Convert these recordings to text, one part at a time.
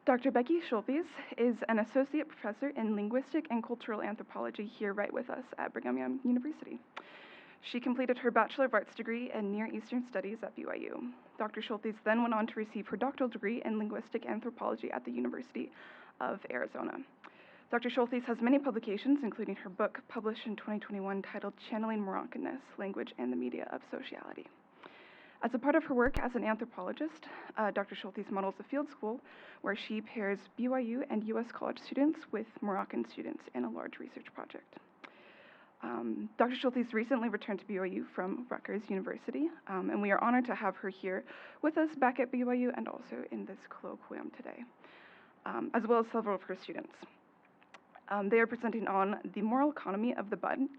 Dr. Becky Schulthies is an associate professor in linguistic and cultural anthropology here right with us at Brigham Young University. She completed her Bachelor of Arts degree in Near Eastern Studies at BYU. Dr. Schulthies then went on to receive her doctoral degree in linguistic anthropology at the University of Arizona. Dr. Schulthies has many publications, including her book published in 2021 titled Channeling Moroccanness, Language and the Media of Sociality. As a part of her work as an anthropologist, Dr. Schulthies models a field school where she pairs BYU and US college students with Moroccan students in a large research project. Dr. Schulthies recently returned to BYU from Rutgers University, and we are honored to have her here with us back at BYU and also in this colloquium today, as well as several of her students. They are presenting on the moral economy of the button,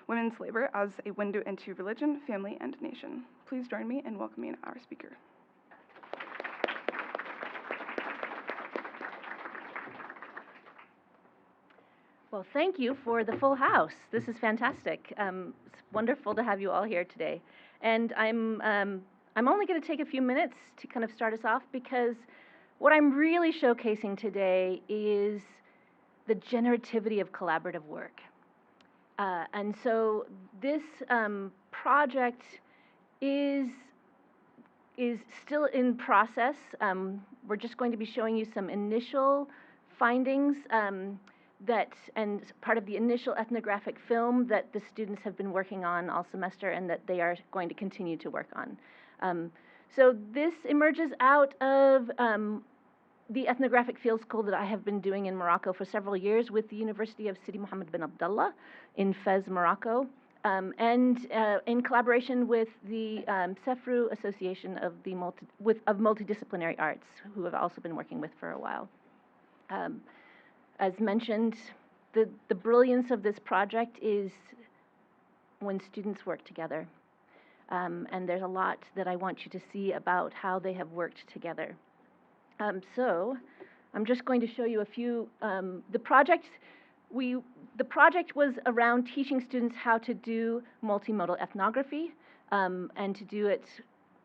women's labor as a window into religion, family, and nation. Please join me in welcoming our speaker. Well, thank you for the full house. This is fantastic. It's wonderful to have you all here today. And I'm only going to take a few minutes to kind of start us off because what I'm really showcasing today is the generativity of collaborative work. And so this project is still in process. We're just going to be showing you some initial findings and part of the initial ethnographic film that the students have been working on all semester and that they are going to continue to work on. So this emerges out of the ethnographic field school that I have been doing in Morocco for several years with the University of Sidi Mohammed bin Abdullah in Fez, Morocco, and in collaboration with the Sefru Association of Multidisciplinary Arts, who have also been working with for a while. As mentioned, the brilliance of this project is when students work together. And there's a lot that I want you to see about how they have worked together. So I'm just going to show you a few. The project was around teaching students how to do multimodal ethnography and to do it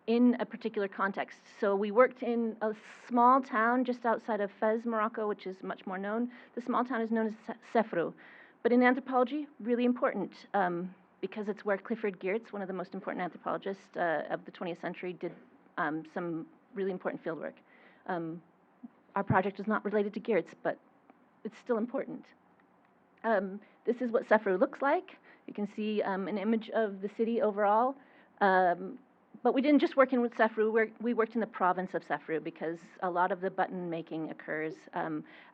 in a particular context. So we worked in a small town just outside of Fez, Morocco, which is much more known. The small town is known as Sefru. But in anthropology, really important because it's where Clifford Geertz, one of the most important anthropologists of the 20th century, did some really important fieldwork. Our project is not related to Geertz, but it's still important. This is what Sefru looks like. You can see an image of the city overall. But we didn't just work in Sefru, we worked in the province of Sefru because a lot of the button making occurs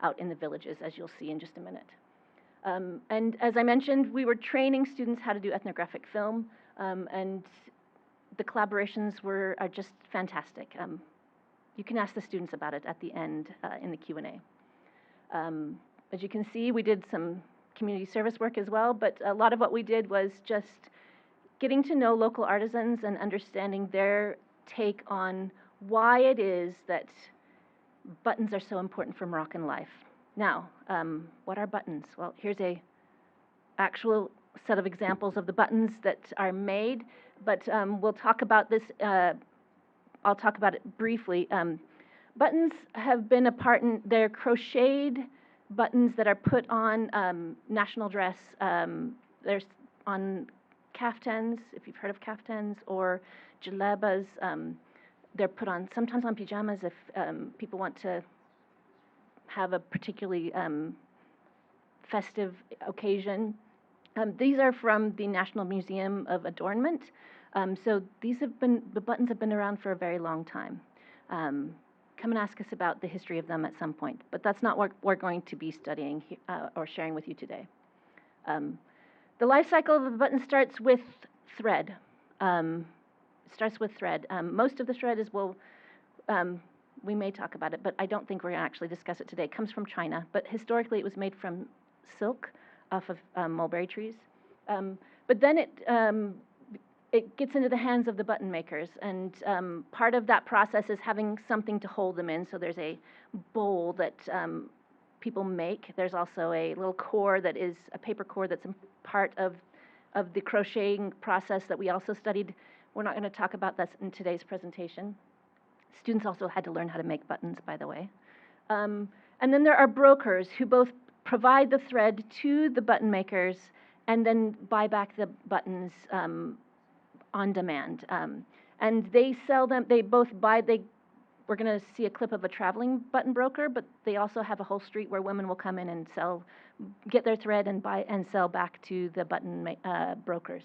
out in the villages, as you'll see in just a minute. And as I mentioned, we were training students how to do ethnographic film, and the collaborations are just fantastic. You can ask the students about it at the end in the Q&A. As you can see, we did some community service work as well, but a lot of what we did was just getting to know local artisans and understanding their take on why it is that buttons are so important for Moroccan life. Now, what are buttons? Well, here's a actual set of examples of the buttons that are made, but we'll talk about this. I'll talk about it briefly. Buttons have been a part in, they're crocheted buttons that are put on national dress. There's on kaftans, if you've heard of kaftans, or jalebas. They're put on sometimes on pajamas if people want to have a particularly festive occasion. These are from the National Museum of Adornment. So the buttons have been around for a very long time. Come and ask us about the history of them at some point, but that's not what we're going to be studying or sharing with you today. The life cycle of the button starts with thread. Most of the thread is, we may talk about it, but I don't think we're going to actually discuss it today. It comes from China, but historically it was made from silk off of mulberry trees. But then it gets into the hands of the button makers, and part of that process is having something to hold them in. So there's a bowl that people make. There's also a little core that is a paper core that's part of of the crocheting process that we also studied. We're not going to talk about that in today's presentation. Students also had to learn how to make buttons, by the way. And then there are brokers who both provide the thread to the button makers and then buy back the buttons on demand. And they sell them, they both buy, we're going to see a clip of a traveling button broker, but they also have a whole street where women will come in and sell, get their thread and buy and sell back to the button brokers.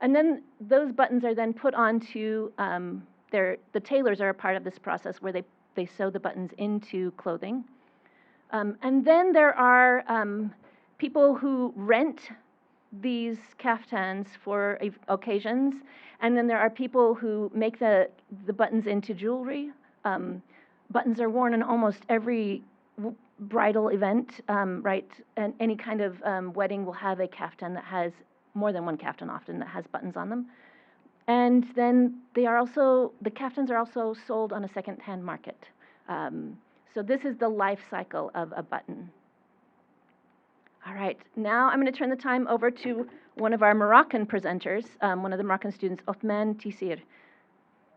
And then those buttons are then put onto, the tailors are a part of this process where they sew the buttons into clothing. And then there are people who rent these kaftans for occasions, and then there are people who make the buttons into jewelry. Buttons are worn in almost every bridal event, right? And any kind of wedding will have a kaftan that has more than one kaftan often that has buttons on them. And then the kaftans are also sold on a second-hand market. So this is the life cycle of a button. All right, now I'm going to turn the time over to one of our Moroccan presenters, one of the Moroccan students, Othman Tissir.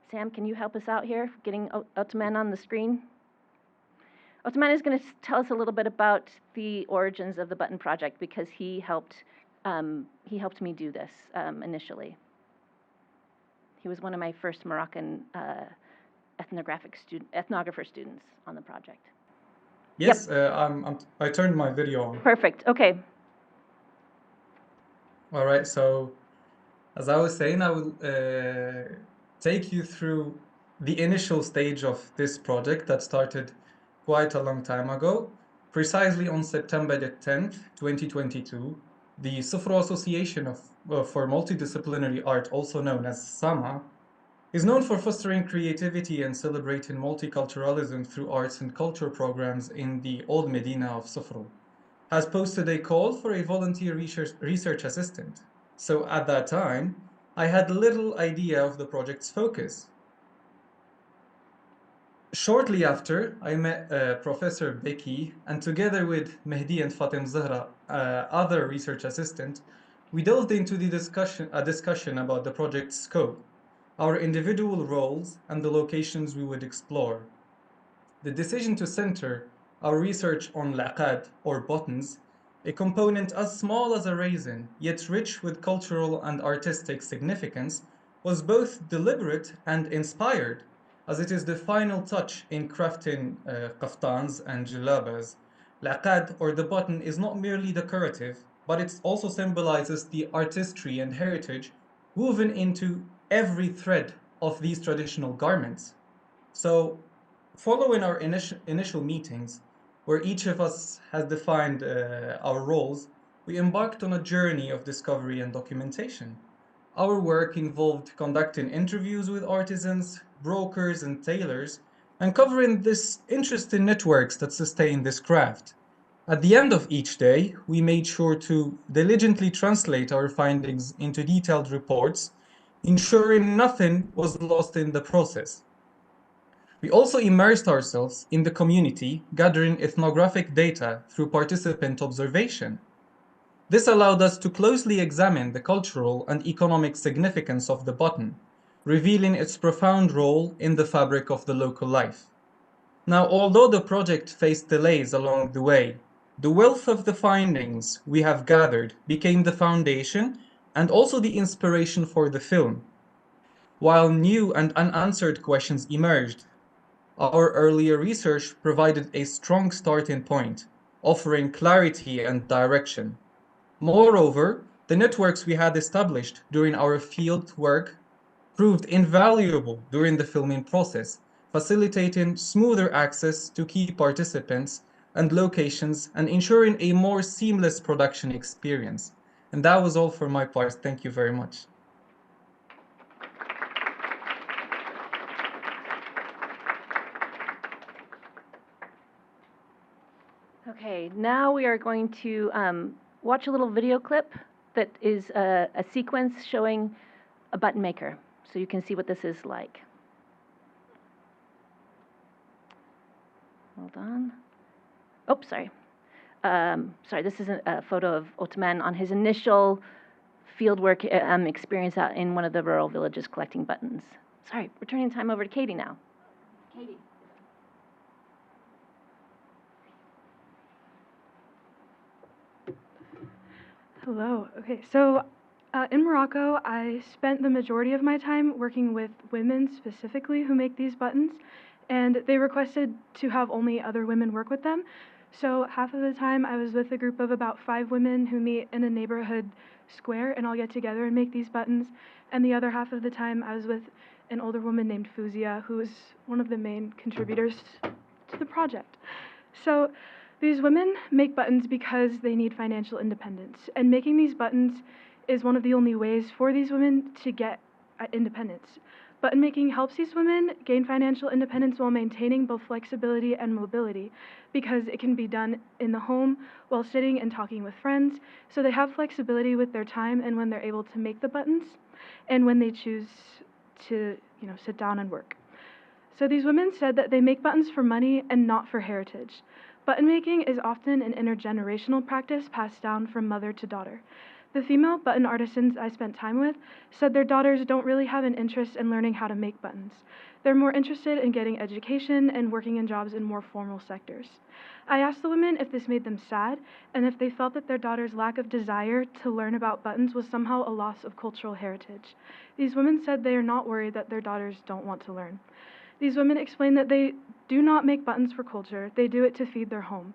Sam, can you help us out here, getting Othman on the screen? Othman is going to tell us a little bit about the origins of the Button Project because he helped me do this initially. He was one of my first Moroccan ethnographer students on the project. Yes, yep. I turned my video on. Perfect, okay. All right, so as I was saying, I will take you through the initial stage of this project that started quite a long time ago. Precisely on September the 10th, 2022, the Sufro Association for Multidisciplinary Art, also known as SAMA, is known for fostering creativity and celebrating multiculturalism through arts and culture programs in the old Medina of Sufro, has posted a call for a volunteer research assistant. So at that time, I had little idea of the project's focus. Shortly after, I met Professor Becky, and together with Mehdi and Fatim Zahra, other research assistant, we delved into a discussion about the project's scope, our individual roles, and the locations we would explore. The decision to center our research on laqad, or buttons, a component as small as a raisin, yet rich with cultural and artistic significance, was both deliberate and inspired, as it is the final touch in crafting kaftans and jalabas. Laqad, or the button, is not merely decorative, but it also symbolizes the artistry and heritage woven into every thread of these traditional garments. So, following our initial meetings, where each of us has defined our roles, we embarked on a journey of discovery and documentation. Our work involved conducting interviews with artisans, brokers, and tailors, and covering this interesting networks that sustain this craft. At the end of each day, we made sure to diligently translate our findings into detailed reports, ensuring nothing was lost in the process. We also immersed ourselves in the community, gathering ethnographic data through participant observation. This allowed us to closely examine the cultural and economic significance of the button, revealing its profound role in the fabric of the local life. Now, although the project faced delays along the way, the wealth of the findings we have gathered became the foundation and also the inspiration for the film. While new and unanswered questions emerged, our earlier research provided a strong starting point, offering clarity and direction. Moreover, the networks we had established during our field work proved invaluable during the filming process, facilitating smoother access to key participants and locations and ensuring a more seamless production experience. And that was all for my part. Thank you very much. Okay, now we are going to watch a little video clip that is a sequence showing a button maker, so you can see what this is like. Hold on. Oh, sorry. Sorry, this is a photo of Othman on his initial fieldwork experience out in one of the rural villages collecting buttons. Sorry, returning time over to Katie now. Katie. Hello. Okay, so in Morocco, I spent the majority of my time working with women specifically who make these buttons, and they requested to have only other women work with them. So half of the time I was with a group of about 5 women who meet in a neighborhood square and all get together and make these buttons, and the other half of the time I was with an older woman named Fuzia, who is one of the main contributors to the project. So these women make buttons because they need financial independence, and making these buttons is one of the only ways for these women to get independence. Button making helps these women gain financial independence while maintaining both flexibility and mobility, because it can be done in the home while sitting and talking with friends, so they have flexibility with their time and when they're able to make the buttons and when they choose to, sit down and work. So these women said that they make buttons for money and not for heritage. Button making is often an intergenerational practice passed down from mother to daughter. The female button artisans I spent time with said their daughters don't really have an interest in learning how to make buttons. They're more interested in getting education and working in jobs in more formal sectors. I asked the women if this made them sad and if they felt that their daughters' lack of desire to learn about buttons was somehow a loss of cultural heritage. These women said they are not worried that their daughters don't want to learn. These women explained that they do not make buttons for culture, they do it to feed their home.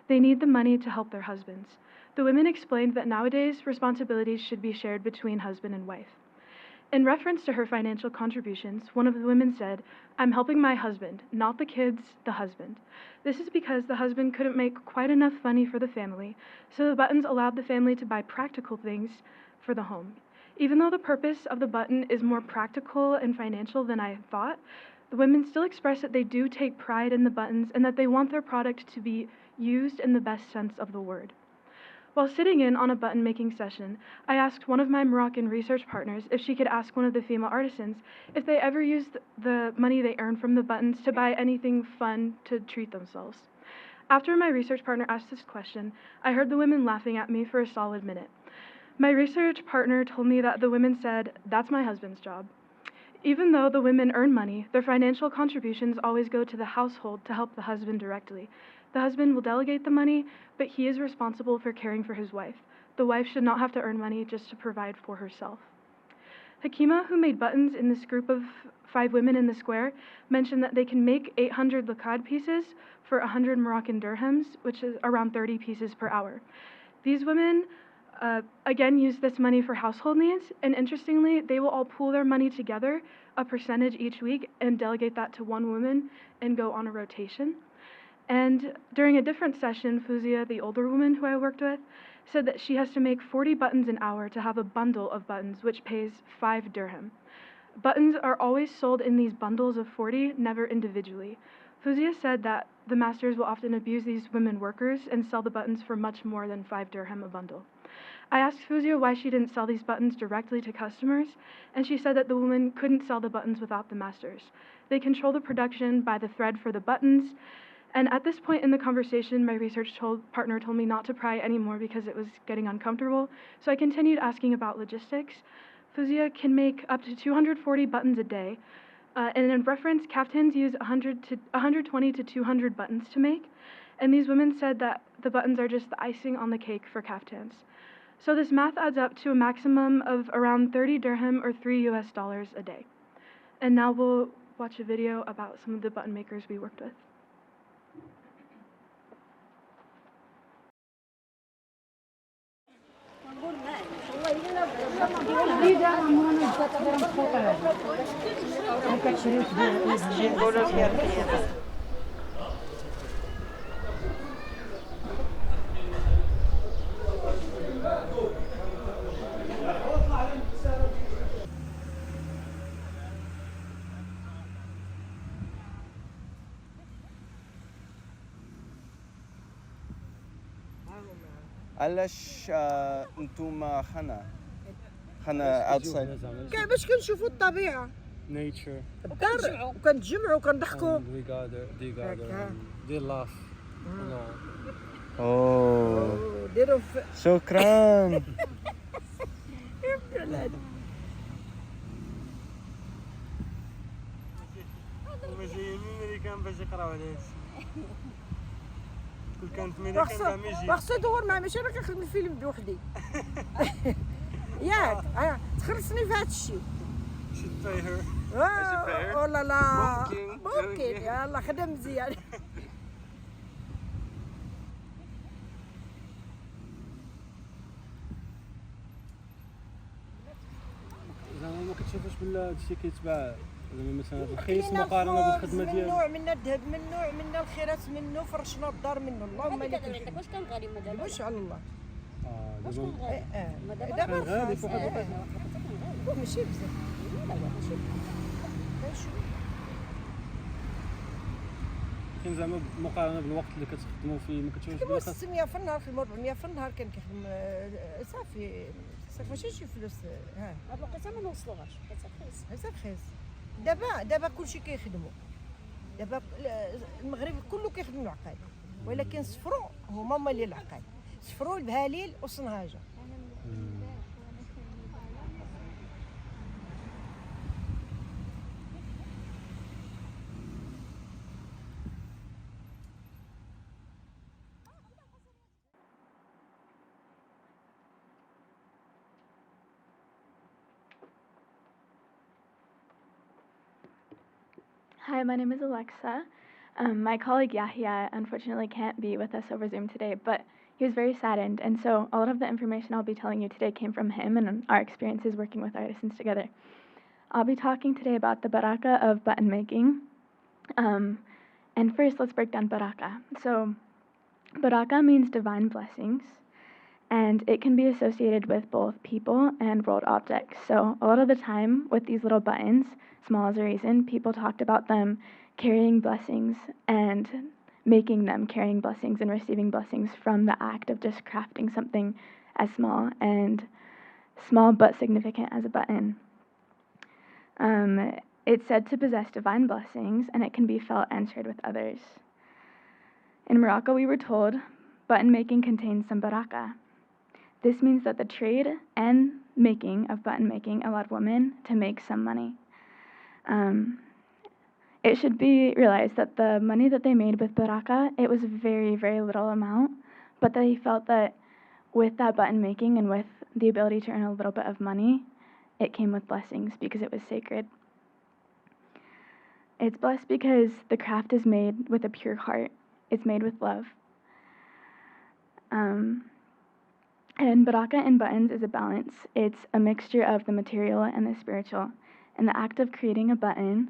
They need the money to help their husbands. The women explained that nowadays responsibilities should be shared between husband and wife. In reference to her financial contributions, one of the women said, "I'm helping my husband, not the kids, the husband." This is because the husband couldn't make quite enough money for the family, so the buttons allowed the family to buy practical things for the home. Even though the purpose of the button is more practical and financial than I thought, the women still express that they do take pride in the buttons and that they want their product to be used in the best sense of the word. While sitting in on a button making session, I asked one of my Moroccan research partners if she could ask one of the female artisans if they ever used the money they earned from the buttons to buy anything fun to treat themselves. After my research partner asked this question, I heard the women laughing at me for a solid minute. My research partner told me that the women said, "That's my husband's job." Even though the women earn money, their financial contributions always go to the household to help the husband directly. The husband will delegate the money, but he is responsible for caring for his wife. The wife should not have to earn money just to provide for herself. Hakima, who made buttons in this group of 5 women in the square, mentioned that they can make 800 lakad pieces for 100 Moroccan dirhams, which is around 30 pieces per hour. These women again use this money for household needs, and interestingly, they will all pool their money together, a percentage each week, and delegate that to one woman and go on a rotation. And during a different session, Fuzia, the older woman who I worked with, said that she has to make 40 buttons an hour to have a bundle of buttons, which pays 5 dirham. Buttons are always sold in these bundles of 40, never individually. Fuzia said that the masters will often abuse these women workers and sell the buttons for much more than 5 dirham a bundle. I asked Fuzia why she didn't sell these buttons directly to customers, and she said that the women couldn't sell the buttons without the masters. They control the production by the thread for the buttons, and at this point in the conversation, my research partner told me not to pry anymore because it was getting uncomfortable, so I continued asking about logistics. Fuzia can make up to 240 buttons a day, and in reference, kaftans use 120 to 200 buttons to make, and these women said that the buttons are just the icing on the cake for kaftans. So this math adds up to a maximum of around 30 dirham or $3 a day. And now we'll watch a video about some of the button makers we worked with. علاش انتوما خنا outside باش كنشوفوا الطبيعه nature الدار وكنتجمعوا وكنضحكوا and we gather and they laugh اوه ديروا شكرا الولد هما جايين من امريكان باش يقراو على هادشي كل كانت امريكان كاع ما يجي خصو يدور معايا ماشي انا كنخدم الفيلم بوحدي ياك تخلصني في هذا الشيء should pay her ولا لا ممكن. ممكن يلا خدم مزيان زعما ما كتشوفوش بلا هادشي كيتباع زعما مثلا رخيص مقارنه بالخدمه من ديالو نوع منا الذهب من نوع منا الخيرات منه فرشنا الدار منه اللهم لك عندك واش كان غالي مدام واش على الله واش دابا كان غالي دابا كان غالي رخاص فواحد الوقت. ماشي بزاف لا ماشي بزاف كاين زعما مقارنه بالوقت اللي كتخدموا فيه ما كتشوفوش بلا كيما خاص 600 في النهار كيما 400 في النهار كان كيخدم صافي ماشي شي فلوس ها هاد الوقيته ما نوصلوهاش حيت رخيص رخيص دابا كلشي كيخدموا دابا المغرب كله كيخدم العقاد ولكن صفرو هما اللي العقاد صفرو البهاليل وصنهاجه Hi, my name is Alexa. My colleague Yahya unfortunately can't be with us over Zoom today, but he was very saddened, and so a lot of the information I'll be telling you today came from him and our experiences working with artisans together. I'll be talking today about the baraka of button making. And first, let's break down baraka. So, baraka means divine blessings, and it can be associated with both people and world objects. So, a lot of the time with these little buttons, small as a reason, people talked about them carrying blessings and making them carrying blessings and receiving blessings from the act of just crafting something as small but significant as a button. It's said to possess divine blessings, and it can be felt and shared with others. In Morocco, we were told button making contains some baraka. This means that the trade and making of button making allowed women to make some money. It should be realized that the money that they made with baraka, it was very, very little amount, but they felt that with that button making and with the ability to earn a little bit of money, it came with blessings because it was sacred. It's blessed because the craft is made with a pure heart. It's made with love. And baraka in buttons is a balance. It's a mixture of the material and the spiritual. In the act of creating a button,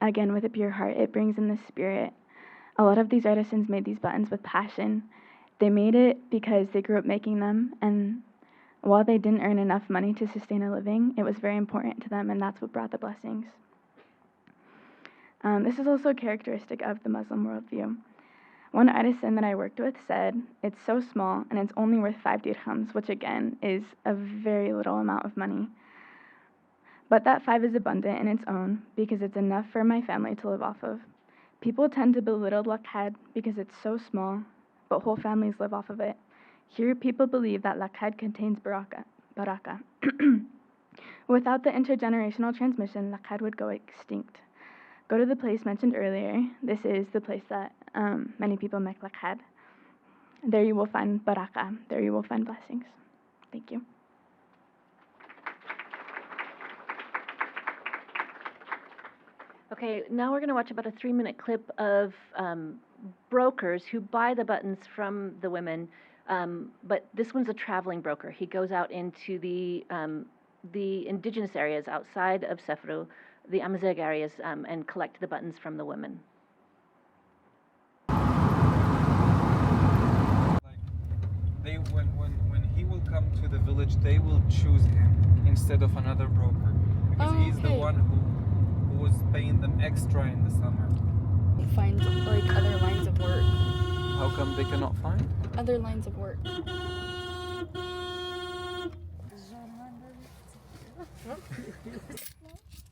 again with a pure heart, it brings in the spirit. A lot of these artisans made these buttons with passion. They made it because they grew up making them, and while they didn't earn enough money to sustain a living, it was very important to them, and that's what brought the blessings. This is also characteristic of the Muslim worldview. One artisan that I worked with said, it's so small and it's only worth 5 dirhams, which again is a very little amount of money. But that 5 is abundant in its own because it's enough for my family to live off of. People tend to belittle lakhad because it's so small, but whole families live off of it. Here, people believe that lakhad contains baraka. Without the intergenerational transmission, lakhad would go extinct. Go to the place mentioned earlier. This is the place that many people make lakhad. There you will find baraka. There you will find blessings. Thank you. Okay, now we're going to watch about a 3-minute clip of brokers who buy the buttons from the women, but this one's a traveling broker. He goes out into the indigenous areas outside of Sefru, the Amazigh areas, and collect the buttons from the women. When he will come to the village, they will choose him instead of another broker because he's the one who was paying them extra in the summer. Find like other lines of work. How come they cannot find other lines of work?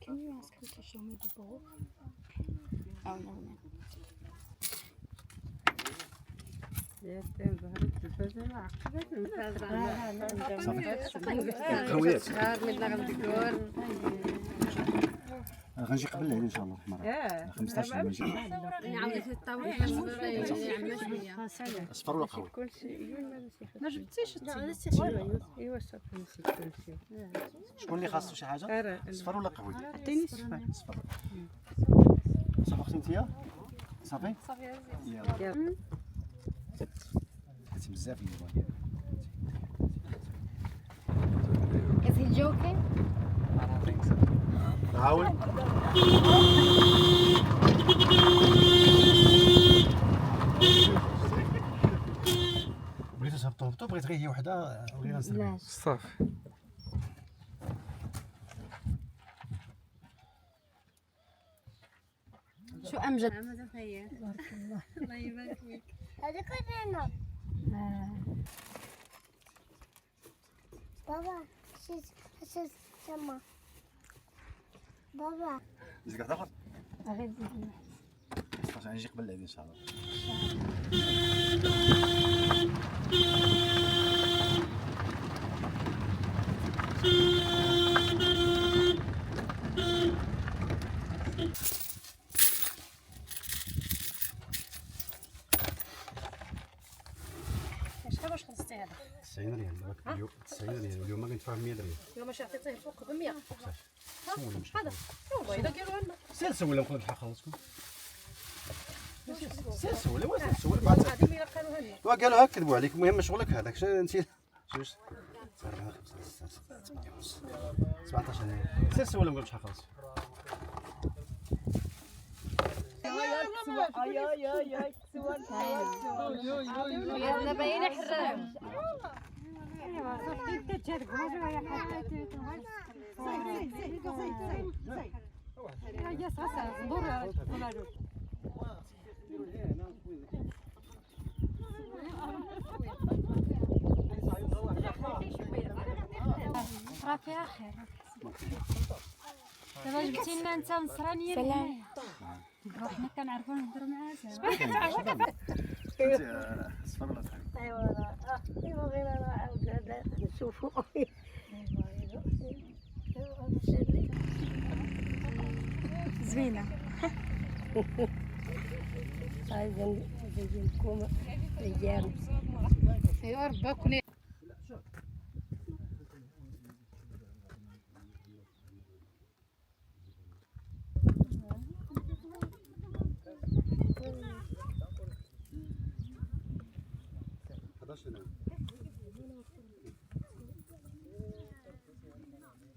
Can you ask her to show me the bowl? Oh, never mind. غنجي قبل العيد ان شاء الله في مرة 15 غنجي اصفر ولا قهوي ما جبتيش ايوا صافي نسيت كلشي شكون اللي خاصو شي حاجه اصفر ولا قهوي عطيني الصفر صافي اختي انتيا صافي يلا حيت بزاف اللي Is he joking? I don't think so. عاود بغيتو تهبطوا بغيت غير هي وحده بغينا نسلموا صافي. شو أمجد؟ بارك الله. الله يبارك فيك. هذيك هنا. بابا شو سما؟ بابا. زيد قاعد تاخذ؟ غير زيد. خلاص غنجي قبل العيد ان شاء الله. شحال واش خلصتي هذا؟ 90 ريال اليوم 90 ريال اليوم ما كندفع 100 ريال. اليوم اش عطيتيه فوق ب 100. سول مش هذا هو اذا قالوا لنا سير سول نقدر بحال خلصكم. سير سول واش سول مع هذه اللي قالوها لنا. وقالوا هاك كذبوا عليك المهم شغلك هذاك شنو انت جوج 17 ريال سير سول نقدر بحال خلص. يا باين حرام. راه فيها خير. دابا جبتي لنا انت نصرانيه سلام. حنا كنعرفوا نهضروا معاها سوا. اصفر ولا قهوي؟ ايوا غير انا عاود هذا نشوفو زوينه. عايزين نزينكم رجال. ايوا رباكم.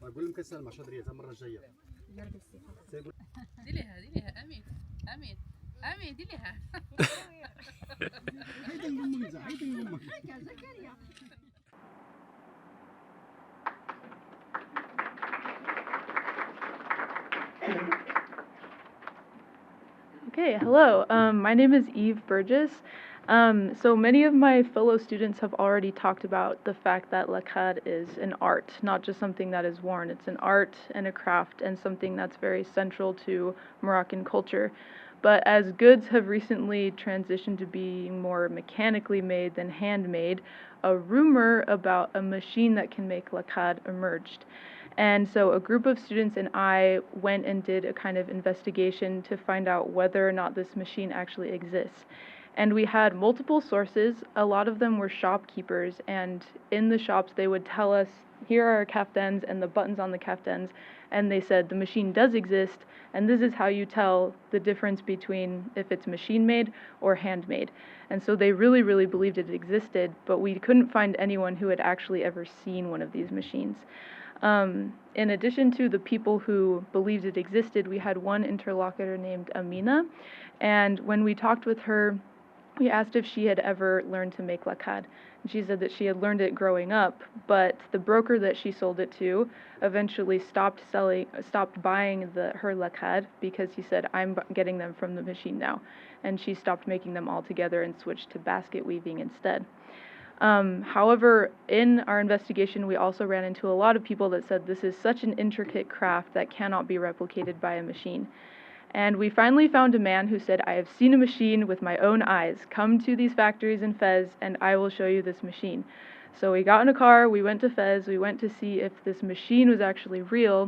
نقول لهم كنسلم 10 ريال المره الجايه. ديريها امين ديريها. هيدا المميزه هيدا يمك. Okay, hello. My name is Eve Burgess. So many of my fellow students have already talked about the fact that lakad is an art, not just something that is worn. It's an art and a craft and something that's very central to Moroccan culture. But as goods have recently transitioned to being more mechanically made than handmade, a rumor about a machine that can make lakad emerged. And so a group of students and I went and did a kind of investigation to find out whether or not this machine actually exists. And we had multiple sources. A lot of them were shopkeepers, and in the shops they would tell us, here are our kaftans and the buttons on the kaftans, and they said the machine does exist, and this is how you tell the difference between if it's machine-made or handmade. And so they really, really believed it existed, but we couldn't find anyone who had actually ever seen one of these machines. In addition to the people who believed it existed, we had one interlocutor named Amina, and when we talked with her, we asked if she had ever learned to make lakad. And she said that she had learned it growing up, but the broker that she sold it to eventually stopped buying her lakad because he said, I'm getting them from the machine now. And she stopped making them altogether and switched to basket weaving instead. However, in our investigation, we also ran into a lot of people that said this is such an intricate craft that cannot be replicated by a machine. And we finally found a man who said, I have seen a machine with my own eyes. Come to these factories in Fez and I will show you this machine. So we got in a car, we went to Fez, we went to see if this machine was actually real.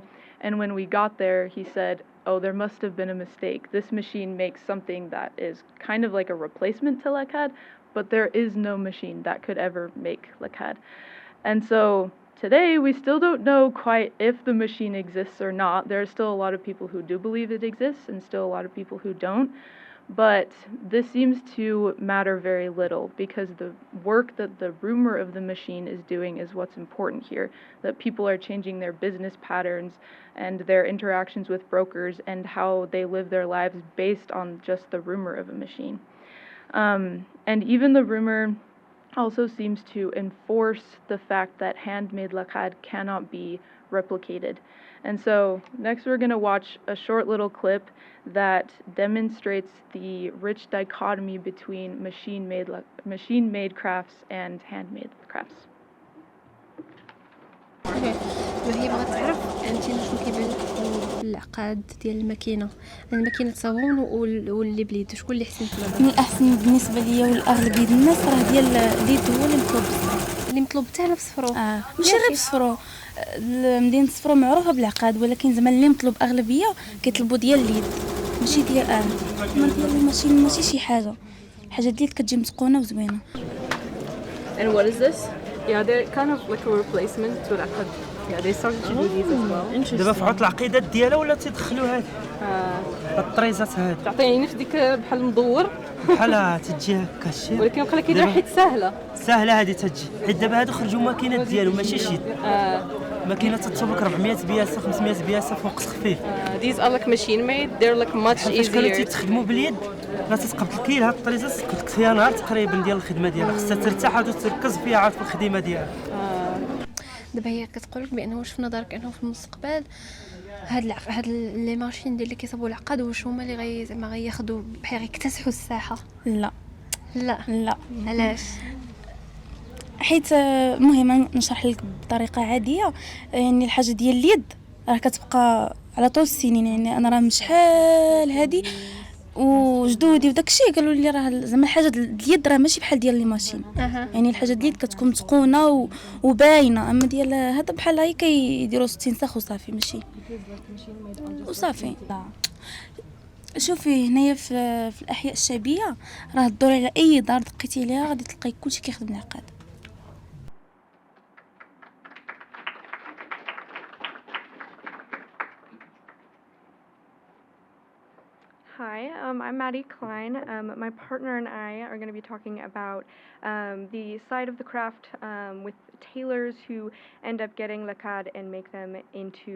And when we got there, he said, oh, there must have been a mistake. This machine makes something that is kind of like a replacement to Lakad, but there is no machine that could ever make Lakad. And so today, we still don't know quite if the machine exists or not. There are still a lot of people who do believe it exists and still a lot of people who don't. But this seems to matter very little because the work that the rumor of the machine is doing is what's important here. That people are changing their business patterns and their interactions with brokers and how they live their lives based on just the rumor of a machine. And even the rumor also seems to enforce the fact that handmade lakad cannot be replicated. And so next we're going to watch a short little clip that demonstrates the rich dichotomy between machine-made crafts and handmade crafts. وهي بغات تعرف فهمتيني شنو كيبان العقاد ديال الماكينه صابون واللي بليد شكون اللي احسن في نظرك؟ الاحسن بالنسبه ليا والاغلبيه الناس راه ديال اليد هو اللي مطلوب بزاف اللي مطلوب حتى هنا في صفرو ماشي غير في صفرو مدينه صفرو معروفه بالعقاد ولكن زعما اللي مطلوب اغلبيه كيطلبوا ديال اليد ماشي ديال ديال الماشين ماشي شي حاجه ديال كتجي متقونه وزوينه. And what is this? Yeah, they're kind of like a replacement to العقد. Yeah, they started to do these as well. دابا في عطل العقيدات ديالها ولا تيدخلوا هاد الطريزات هاد تعطيني نفس ديك بحال مدور بحالها تجي هكا شي ولكن وقيلا كيدير حيت سهله هادي تجي حيت دابا هادو خرجوا ماكينات ديالهم ماشي شي ماكينه تتصوب لك 400 بياسه 500 بياسه في وقت خفيف. These are like machine made. They're like much easier. كانوا تيتخدموا باليد لا تتقبض كيل هاد الطريزه قلت لك فيها نهار تقريبا ديال الخدمه ديالها خصها ترتاح وتركز فيها عاد في الخدمه ديالها. دابا هي كتقول لك بانه واش في نظرك انه في المستقبل هاد لي ماشين ديال اللي كيصاوبوا العقد واش هما اللي زعما غياخذوا بحال غيكتسحوا الساحه؟ لا علاش؟ حيت المهم نشرح لك بطريقه عاديه يعني الحاجه ديال اليد راه كتبقى على طول السنين يعني انا راه من شحال هادي وجدودي وداكشي قالوا لي راه زعما الحاجه ديال اليد راه ماشي بحال ديال لي ماشين يعني الحاجه ديال اليد كتكون متقونه وباينه اما ديال هذا بحال هي كيديروا استنساخ وصافي ماشي وصافي. شوفي هنايا في الاحياء الشعبيه راه الدور على اي دار دقيتي ليها غادي تلقاي كلشي كيخدم العقاد. Hi, I'm Maddie Klein. My partner and I are going to be talking about the side of the craft with tailors who end up getting lakad and make them into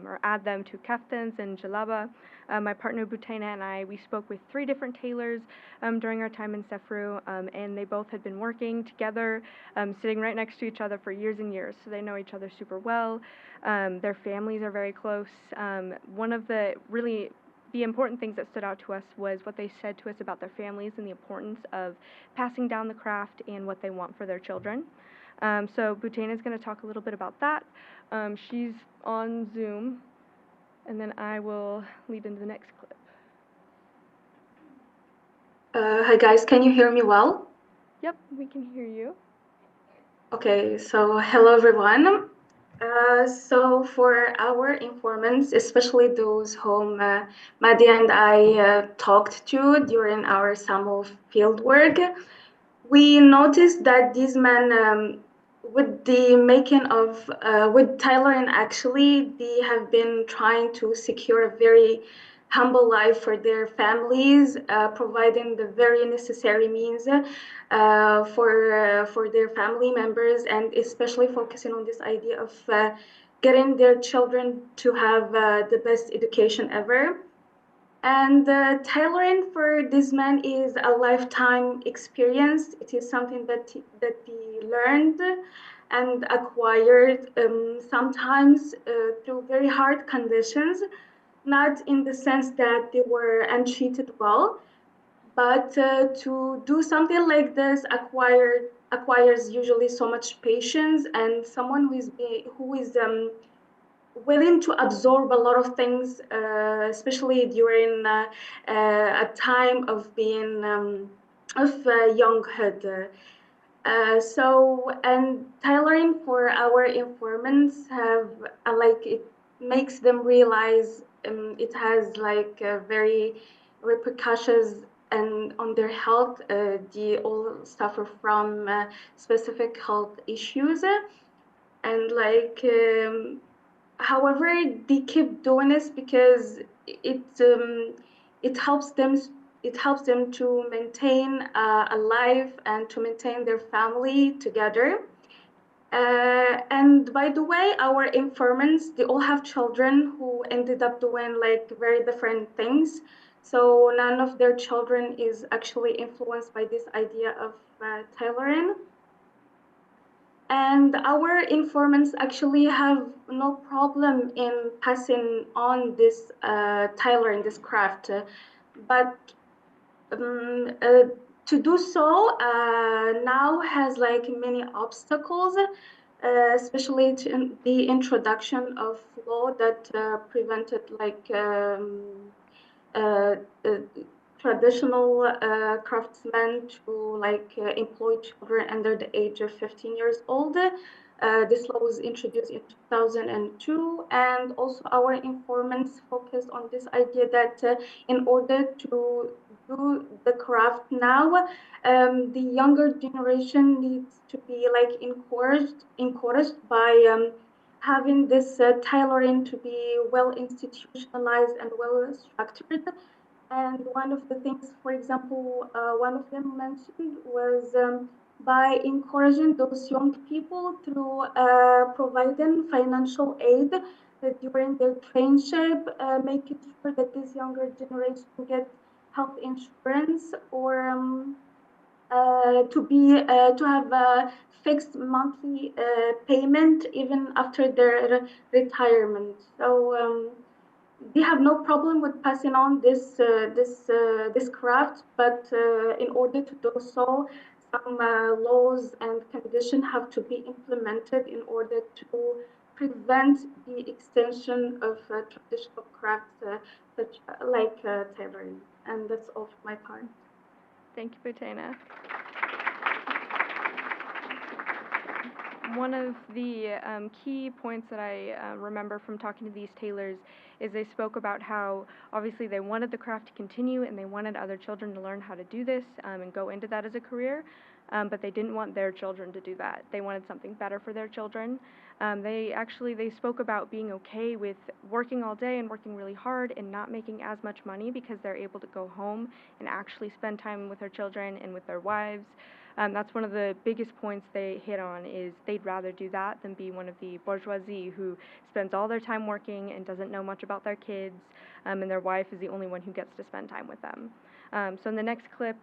or add them to kaftans and jalaba. My partner Butaina and we spoke with 3 different tailors during our time in Sefru, and they both had been working together, sitting right next to each other for years and years, so they know each other super well. Their families are very close. One of the important things that stood out to us was what they said to us about their families and the importance of passing down the craft and what they want for their children. So Butaina is going to talk a little bit about that. She's on Zoom, and then I will lead into the next clip. Hi guys, can you hear me well? Yep, we can hear you. Okay, so hello everyone. So for our informants, especially those whom Maddie and I talked to during our summer field work, we noticed that these men, with the making of, with tailoring actually, they have been trying to secure a very humble life for their families, providing the very necessary means for their family members, and especially focusing on this idea of getting their children to have the best education ever. And tailoring for this man is a lifetime experience. It is something that he learned and acquired sometimes through very hard conditions, not in the sense that they were untreated well, but to do something like this acquires usually so much patience, and someone who is willing to absorb a lot of things, especially during a time of being of younghood. And tailoring for our informants have like it makes them realize it has like very repercussions and on their health. They all suffer from specific health issues, and like however they keep doing this because it helps them to maintain a life and to maintain their family together. And by the way, our informants, they all have children who ended up doing like very different things. So none of their children is actually influenced by this idea of tailoring. And our informants actually have no problem in passing on this tailoring, this craft. But to do so now has like many obstacles, especially to the introduction of law that prevented like uh, uh, traditional craftsmen to like employ children under the age of 15 years old. This law was introduced in 2002, and also our informants focused on this idea that in order to do the craft now, the younger generation needs to be like encouraged by having this tailoring to be well institutionalized and well structured. And one of the things, for example, one of them mentioned was by encouraging those young people through providing financial aid during their traineeship, making sure that this younger generation get health insurance or to have a fixed monthly payment even after their retirement. So they have no problem with passing on this craft, but in order to do so, some laws and conditions have to be implemented in order to prevent the extension of traditional crafts such like tailoring. And that's all for my part. Thank you, Botana. One of the key points that I remember from talking to these tailors is they spoke about how obviously they wanted the craft to continue and they wanted other children to learn how to do this and go into that as a career, but they didn't want their children to do that. They wanted something better for their children. They spoke about being okay with working all day and working really hard and not making as much money because they're able to go home and actually spend time with their children and with their wives. That's one of the biggest points they hit on is they'd rather do that than be one of the bourgeoisie who spends all their time working and doesn't know much about their kids, and their wife is the only one who gets to spend time with them. So in the next clip,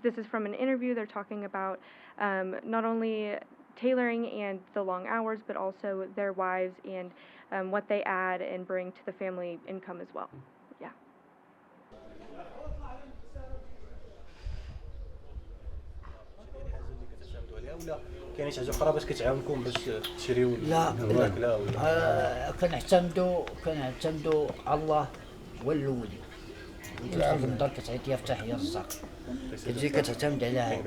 this is from an interview. They're talking about not only tailoring and the long hours, but also their wives and what they add and bring to the family income as well. Yeah. كاينين شي حاجه اخرى باش كتعاونكم باش تشريو لا الماكله ولا كنعتمدوا على الله والولي كتدخل للدار كتعيط يا فتح يا رزاق كتجي كتعتمد على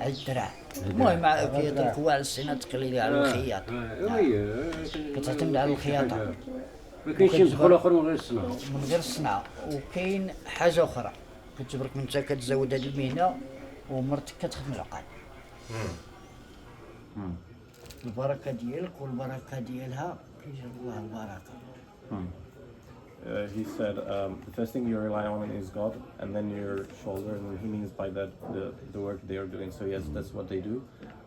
الدرع المهم كيطلقوا على الصينه التقليديه على الخياط كتعتمد على الخياطه ما كاينش شي مدخل اخر من غير الصنعه وكاين حاجه اخرى كتجبرك انت كتزود هذه المهنه ومرتك كتخدم العقاد البركه ديالك والبركه ديالها كيجيب الله البركه. He said the first thing you rely on is God, and then your shoulder, and he means by that the work they are doing. So yes, that's what they do,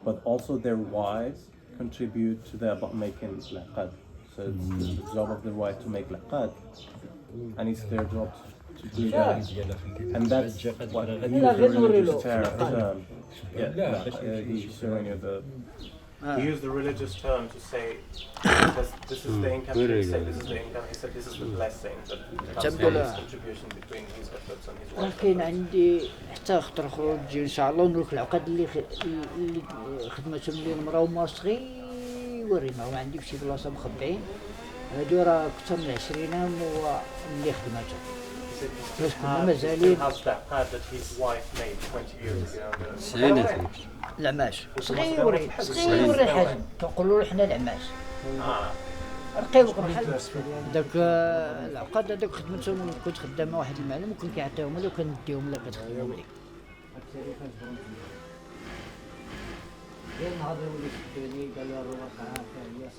but also their wives contribute to the making laqad. So it's the job of the wife to make laqad, and it's their job to do that. And that's what he used the religious term. He's showing you the. He used the religious term to say this is the income. He said this is the income. He said this is the blessing that comes from his contribution between his efforts and his wife. كاين عندي حتى خطر اخرى تجي ان شاء الله ونوريك العقد اللي خدمتهم لي المراه وما صغير يوري ما عندي شي بلاصة مخبعين هادو راه أكثر من 20 عام وملي خدماتهم باش كنا مازالين العماش صغيوري صغيوري حاجة كنقولوا حنا العماش رقيق بحال داك العقاد هذاك خدمتهم كنت خدامة واحد المعلم وكان كيعطيهم لي وكنديهم لها كتخدمهم لي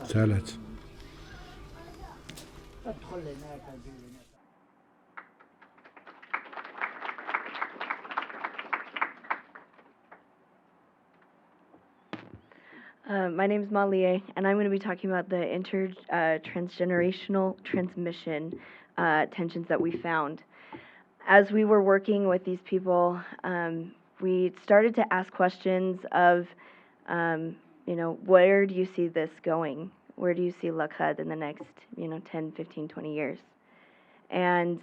سالت ادخل هناك My name is Malie, and I'm going to be talking about the transgenerational transmission tensions that we found. As we were working with these people, we started to ask questions of, where do you see this going? Where do you see Lakhad in the next, 10, 15, 20 years? And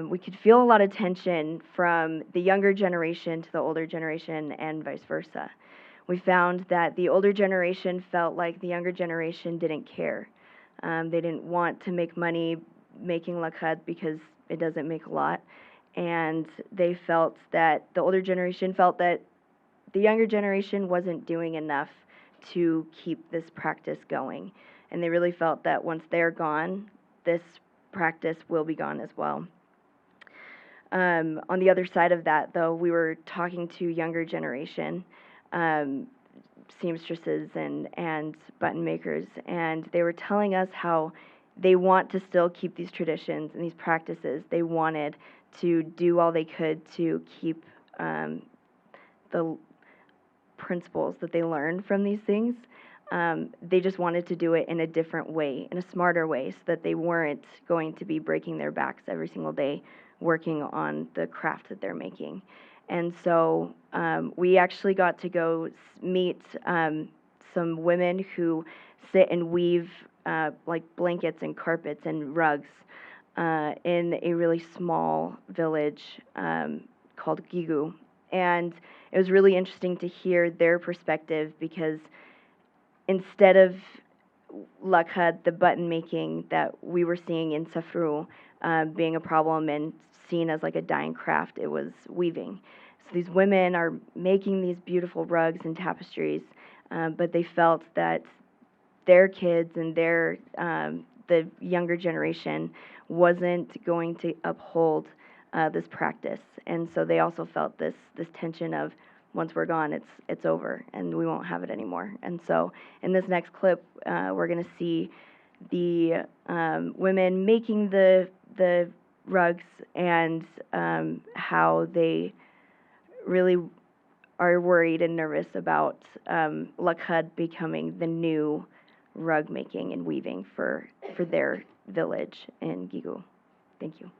we could feel a lot of tension from the younger generation to the older generation and vice versa. We found that the older generation felt like the younger generation didn't care. They didn't want to make money making lakhad because it doesn't make a lot. And they felt that the older generation felt that the younger generation wasn't doing enough to keep this practice going. And they really felt that once they're gone, this practice will be gone as well. On the other side of that, though, we were talking to younger generation, seamstresses and button makers, and they were telling us how they want to still keep these traditions and these practices. They wanted to do all they could to keep the principles that they learned from these things. They just wanted to do it in a different way, in a smarter way, so that they weren't going to be breaking their backs every single day working on the craft that they're making. And so we actually got to go meet some women who sit and weave like blankets and carpets and rugs in a really small village called Gigu. And it was really interesting to hear their perspective because instead of lakhad, the button making that we were seeing in Safru being a problem and seen as like a dying craft, it was weaving. So these women are making these beautiful rugs and tapestries, but they felt that their kids and the younger generation wasn't going to uphold this practice, and so they also felt this tension of once we're gone, it's over, and we won't have it anymore. And so in this next clip, we're going to see the women making the rugs and how they really are worried and nervous about lakhad becoming the new rug making and weaving for their village in Gigu. Thank you.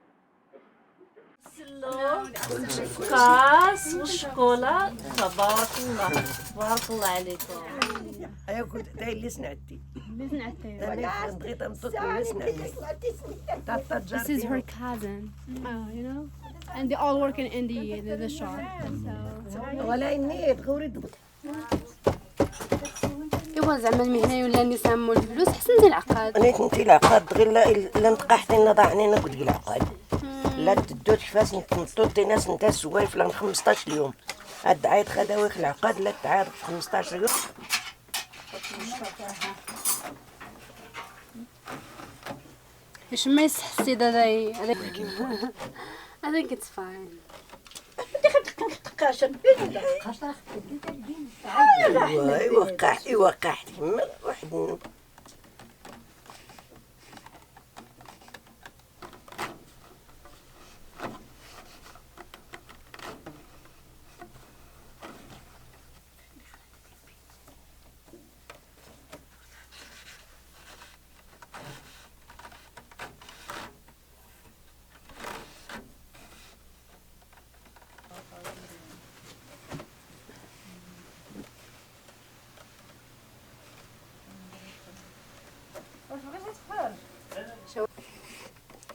كاس والشوكولا تبارك الله تبارك الله عليكم. أيوة كنت داير اللي سمعتي. اللي سمعتي. أنا بغيت أنطق اللي سمعتي. This is her cousin, and they all working in the shop. ولا إني تغوري دبط. إيوا زعما المهنة ولا النساء مول الفلوس حسن ديال العقاد. أنا كنتي العقاد غير لا نتقحتي نضعني أنا كنت العقاد. لا تدوت كيفاش نطوطي ناس نتا السوايف لان 15 يوم هاد عيط خداوي العقاد لا تعاد في 15 يوم ايش ما يحسي هذا I think it's fine. يوقع واحد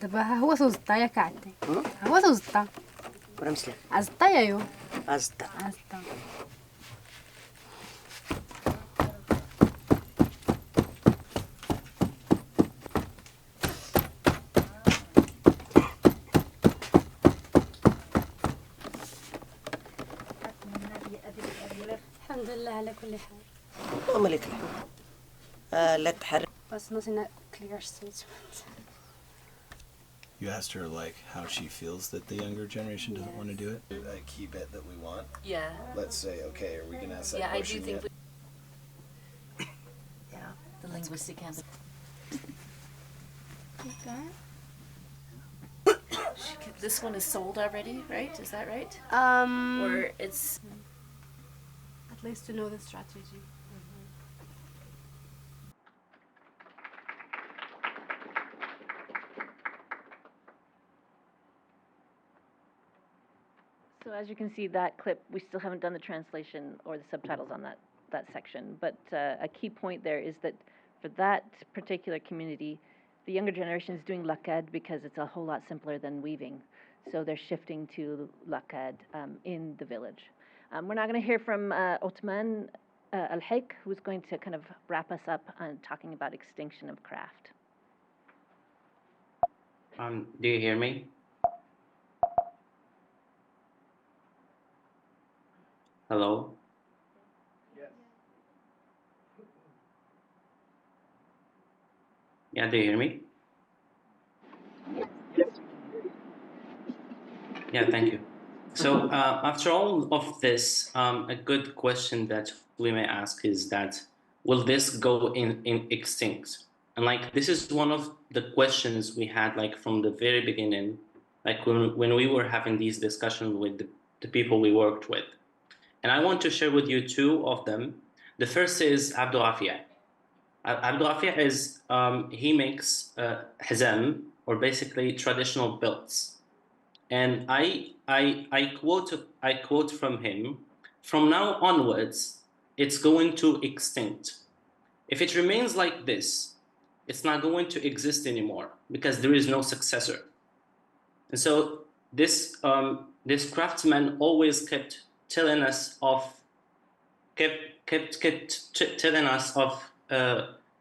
دابا هو توزطا ياك عدي هو توزطا برمسلك عزطا يايو عزطا لا على كل حال ملك لا تحرك بس not in a clear statement. You asked her like how she feels that the younger generation doesn't want to do it. A key bit that we want. Yeah. Let's say, okay, are we gonna ask that Yeah, I question do think. yet? Yeah, the linguistic campus. This one is sold already, right? Is that right? Or it's. At least to know the strategy. So as you can see, that clip, we still haven't done the translation or the subtitles on that section. But a key point there is that for that particular community, the younger generation is doing lakad because it's a whole lot simpler than weaving. So they're shifting to lakad in the village. We're now going to hear from Othman Al-Haik, who's going to kind of wrap us up on talking about extinction of craft. Do you hear me? Hello? Yes. Yeah, do you hear me? Yes. Yeah, thank you. So after all of this, a good question that we may ask is that, will this go in extinct? And like, this is one of the questions we had like from the very beginning, like when we were having these discussions with the people we worked with. And I want to share with you two of them. The first is Abdul Afia. Abdul Afia is, he makes hizam, or basically traditional belts. And I quote from him, from now onwards, it's going to extinct. If it remains like this, it's not going to exist anymore because there is no successor. And so this craftsman always kept telling us of telling us of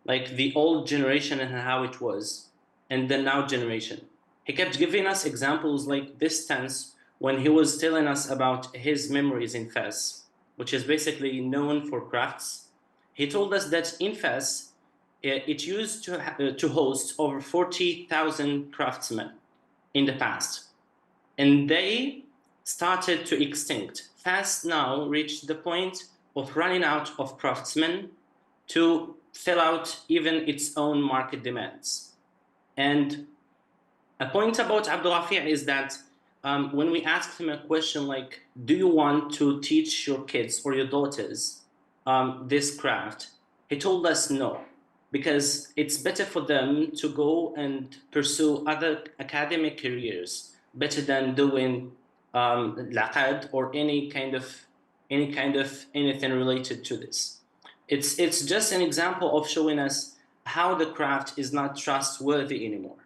like the old generation and how it was, and the now generation. He kept giving us examples like this tense when he was telling us about his memories in Fez, which is basically known for crafts. He told us that in Fez, it used to host over 40,000 craftsmen in the past, and they started to extinct. Fez now reached the point of running out of craftsmen to fill out even its own market demands. And a point about Abdul Rafi' is that when we asked him a question like, do you want to teach your kids or your daughters this craft? He told us no, because it's better for them to go and pursue other academic careers, better than doing laqad or any kind of anything related to this. It's just an example of showing us how the craft is not trustworthy anymore.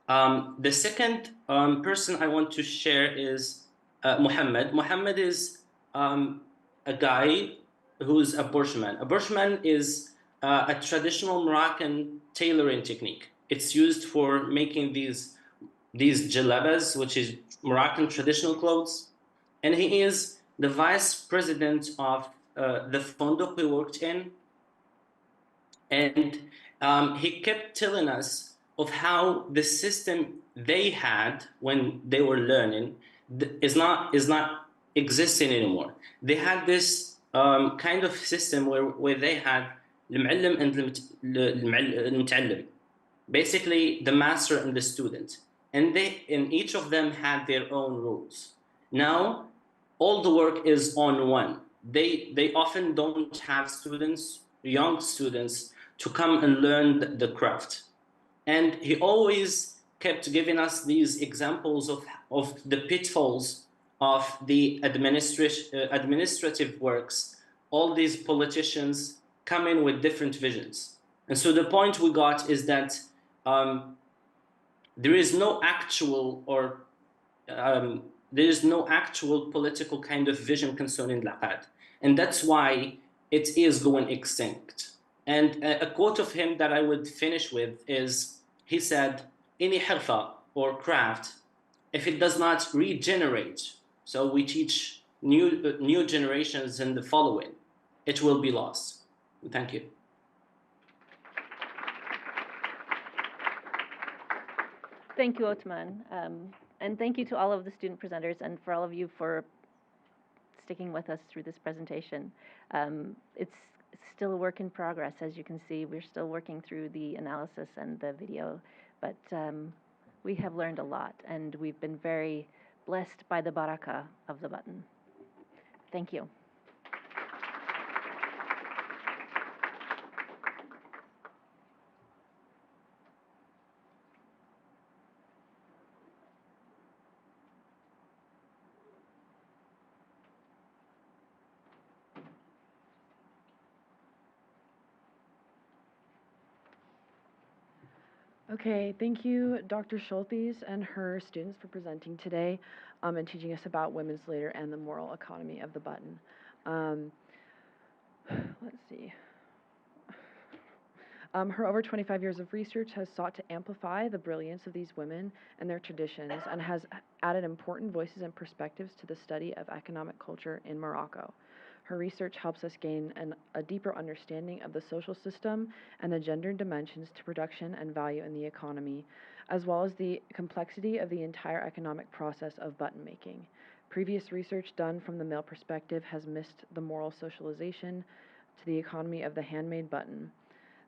The second person I want to share is Muhammad. Muhammad is a guy who's a bushman. A bushman is a traditional Moroccan tailoring technique. It's used for making these jalabas, which is Moroccan traditional clothes. And he is the vice president of the fonduk we worked in. And he kept telling us of how the system they had when they were learning is not existing anymore. They had this kind of system where they had المعلم and المتعلم, basically the master and the student, and each of them had their own rules. Now all the work is on one. They often don't have students, young students, to come and learn the craft. And he always kept giving us these examples of the pitfalls of the administrative works. All these politicians come in with different visions. And so the point we got is that there is no actual political kind of vision concerning laqad. And that's why it is going extinct. And a quote of him that I would finish with is, he said, any hirfa or craft, if it does not regenerate, so we teach new generations in the following, it will be lost. Thank you. Thank you, Otman. And thank you to all of the student presenters and for all of you for sticking with us through this presentation. It's still a work in progress, as you can see. We're still working through the analysis and the video, but we have learned a lot, and we've been very blessed by the baraka of the button. Thank you. Okay, thank you, Dr. Schulthies and her students for presenting today and teaching us about women's labor and the moral economy of the button. Let's see. Her over 25 years of research has sought to amplify the brilliance of these women and their traditions and has added important voices and perspectives to the study of economic culture in Morocco. Her research helps us gain a deeper understanding of the social system and the gender dimensions to production and value in the economy, as well as the complexity of the entire economic process of button making. Previous research done from the male perspective has missed the moral socialization to the economy of the handmade button.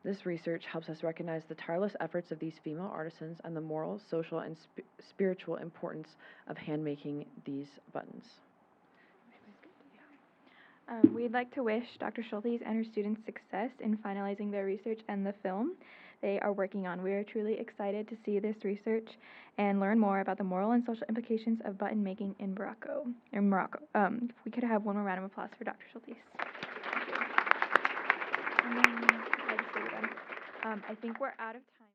This research helps us recognize the tireless efforts of these female artisans and the moral, social, and spiritual importance of handmaking these buttons. We'd like to wish Dr. Schulthies and her students success in finalizing their research and the film they are working on. We are truly excited to see this research and learn more about the moral and social implications of button making in Morocco. If we could have one more round of applause for Dr. Schulthies. Thank you. And then, I think we're out of time.